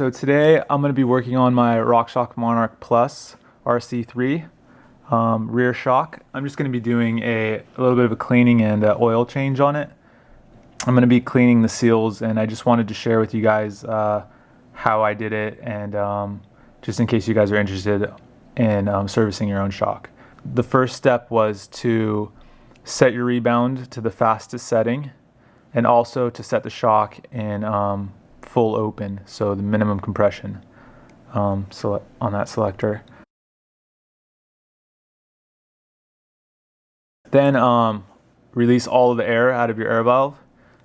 So today I'm going to be working on my Rockshox Monarch Plus RC3 rear shock. I'm just going to be doing a little bit of a cleaning and oil change on it. I'm going to be cleaning the seals, and I just wanted to share with you guys how I did it, and just in case you guys are interested in servicing your own shock. The first step was to set your rebound to the fastest setting, and also to set the shock in full open, so the minimum compression on that selector. Then release all of the air out of your air valve.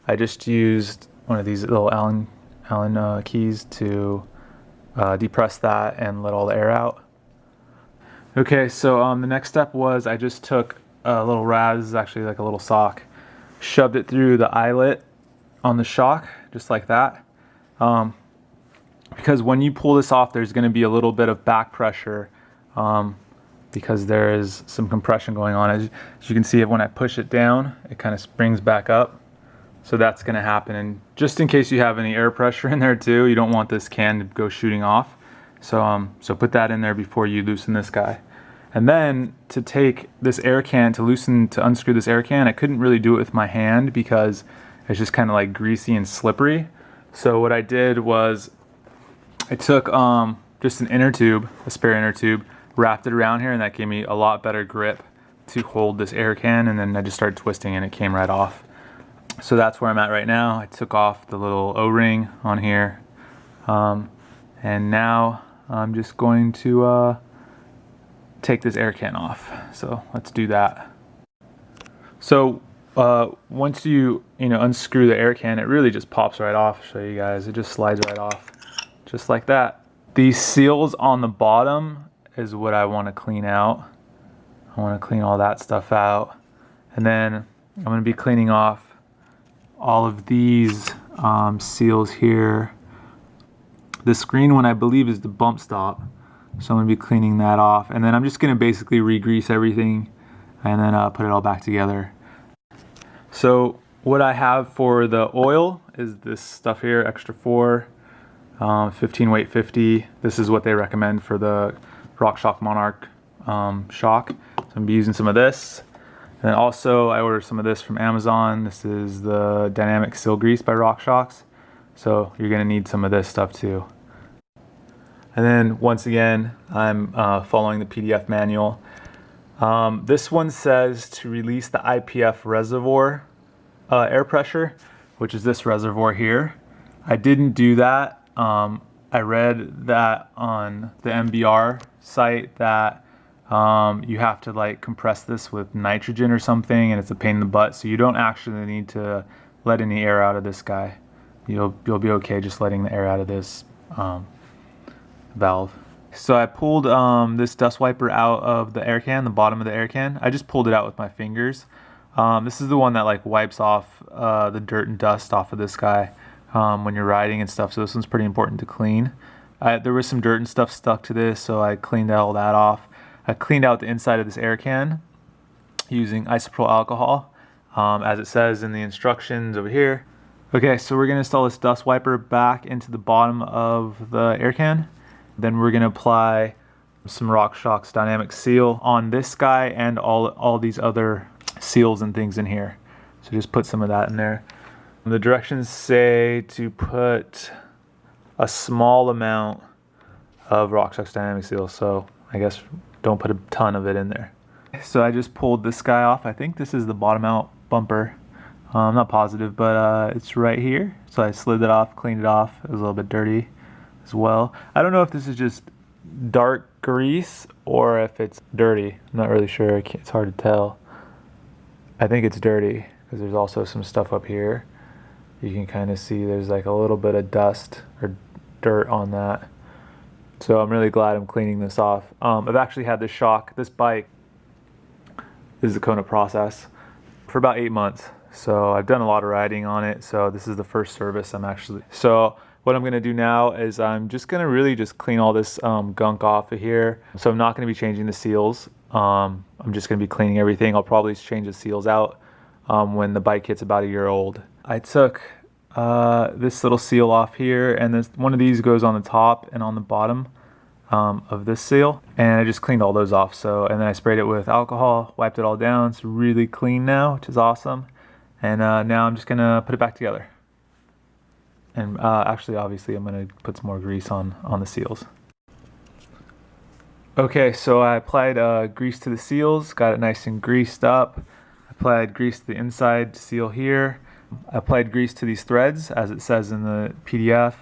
I just used one of these little Allen keys to depress that and let all the air out. Okay, so the next step was I just took a little rag, this is actually like a little sock, shoved it through the eyelet on the shock, just like that. Because when you pull this off, there's going to be a little bit of back pressure because there is some compression going on. As you can see, when I push it down, it kind of springs back up. So that's going to happen. And just in case you have any air pressure in there too, you don't want this can to go shooting off. So put that in there before you loosen this guy. And then to take this air can, to unscrew this air can, I couldn't really do it with my hand because it's just kind of like greasy and slippery. So what I did was I took just an inner tube, a spare inner tube, wrapped it around here, and that gave me a lot better grip to hold this air can, and then I just started twisting and it came right off. So that's where I'm at right now. I took off the little O-ring on here, and now I'm just going to take this air can off. So let's do that. So once you unscrew the air can, it really just pops right off. I'll show you guys. It just slides right off, just like that. These seals on the bottom is what I want to clean out. I want to clean all that stuff out, and then I'm going to be cleaning off all of these seals here. This green one I believe is the bump stop, so I'm going to be cleaning that off, and then I'm just going to basically re-grease everything and then put it all back together. So what I have for the oil is this stuff here, Extra 4, 15 weight 50. This is what they recommend for the Rockshox Monarch shock. So I'm going to be using some of this. And then also I ordered some of this from Amazon. This is the Dynamic Seal Grease by Rockshox. So you're going to need some of this stuff too. And then once again, I'm following the PDF manual. This one says to release the IPF reservoir air pressure, which is this reservoir here. I didn't do that. I read that on the MBR site that you have to like compress this with nitrogen or something, and it's a pain in the butt, so you don't actually need to let any air out of this guy. You'll be okay just letting the air out of this valve. So I pulled this dust wiper out of the air can, the bottom of the air can. I just pulled it out with my fingers. This is the one that like wipes off the dirt and dust off of this guy when you're riding and stuff, so this one's pretty important to clean. There was some dirt and stuff stuck to this, so I cleaned all that off. I cleaned out the inside of this air can using isopropyl alcohol, as it says in the instructions over here. Okay, so we're going to install this dust wiper back into the bottom of the air can. Then we're going to apply some Rockshox Dynamic Seal on this guy and all these other seals and things in here. So just put some of that in there. The directions say to put a small amount of Rockshox Dynamic Seal, so I guess don't put a ton of it in there. So I just pulled this guy off. I think this is the bottom out bumper. I'm not positive, but it's right here. So I slid it off, cleaned it off. It was a little bit dirty as well. I don't know if this is just dark grease or if it's dirty. I'm not really sure. It's hard to tell. I think it's dirty because there's also some stuff up here. You can kind of see there's like a little bit of dust or dirt on that. So I'm really glad I'm cleaning this off. I've actually had this bike, this is the Kona process, for about 8 months. So I've done a lot of riding on it. So this is the first service So what I'm gonna do now is I'm just gonna really just clean all this gunk off of here. So I'm not gonna be changing the seals. I'm just gonna be cleaning everything. I'll probably change the seals out when the bike hits about a year old. I took this little seal off here, and this one of these goes on the top and on the bottom of this seal, and I just cleaned all those off. So, and then I sprayed it with alcohol, wiped it all down. It's really clean now, which is awesome. And now I'm just gonna put it back together. And actually, obviously, I'm gonna put some more grease on the seals. Okay, so I applied grease to the seals, got it nice and greased up. Applied grease to the inside seal here. I applied grease to these threads, as it says in the PDF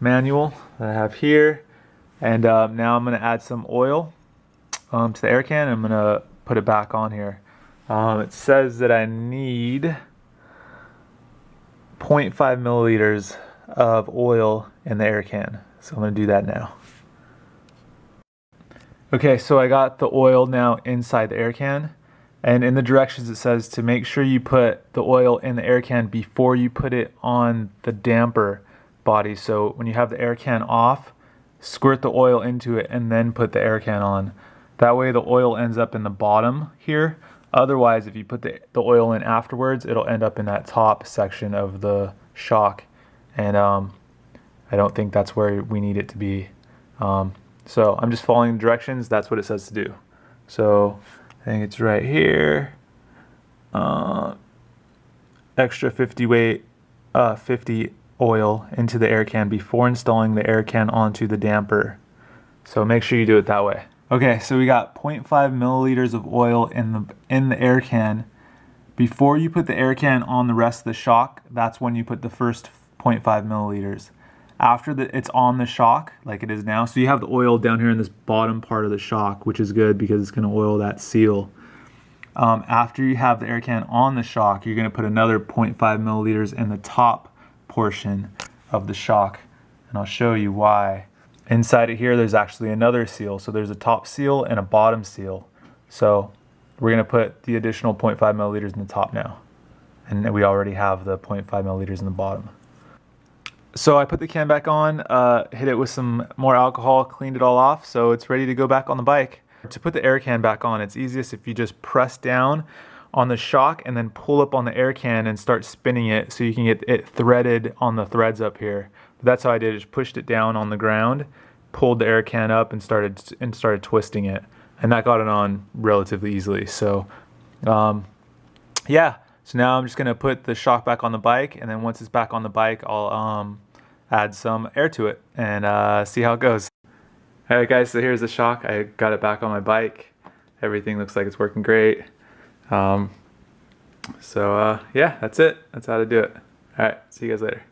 manual that I have here. And now I'm going to add some oil to the air can, and I'm going to put it back on here. It says that I need 0.5 milliliters of oil in the air can. So I'm going to do that now. Okay, so I got the oil now inside the air can. And in the directions it says to make sure you put the oil in the air can before you put it on the damper body. So when you have the air can off, squirt the oil into it and then put the air can on. That way the oil ends up in the bottom here. Otherwise, if you put the oil in afterwards, it'll end up in that top section of the shock. And I don't think that's where we need it to be. So I'm just following the directions. That's what it says to do. So I think it's right here. Extra 50 weight, 50 oil into the air can before installing the air can onto the damper. So make sure you do it that way. Okay, so we got 0.5 milliliters of oil in the air can. Before you put the air can on the rest of the shock, that's when you put the first 0.5 milliliters. After it's on the shock, like it is now, so you have the oil down here in this bottom part of the shock, which is good because it's going to oil that seal. After you have the air can on the shock, you're going to put another 0.5 milliliters in the top portion of the shock, and I'll show you why. Inside of here, there's actually another seal. So there's a top seal and a bottom seal. So we're going to put the additional 0.5 milliliters in the top now, and we already have the 0.5 milliliters in the bottom. So I put the can back on, hit it with some more alcohol, cleaned it all off, so it's ready to go back on the bike. To put the air can back on, it's easiest if you just press down on the shock and then pull up on the air can and start spinning it so you can get it threaded on the threads up here. But that's how I did it, just pushed it down on the ground, pulled the air can up and started twisting it. And that got it on relatively easily. So yeah, so now I'm just gonna put the shock back on the bike, and then once it's back on the bike, I'll add some air to it and see how it goes. Alright guys, so here's the shock. I got it back on my bike. Everything looks like it's working great. Yeah, that's it. That's how to do it. Alright, see you guys later.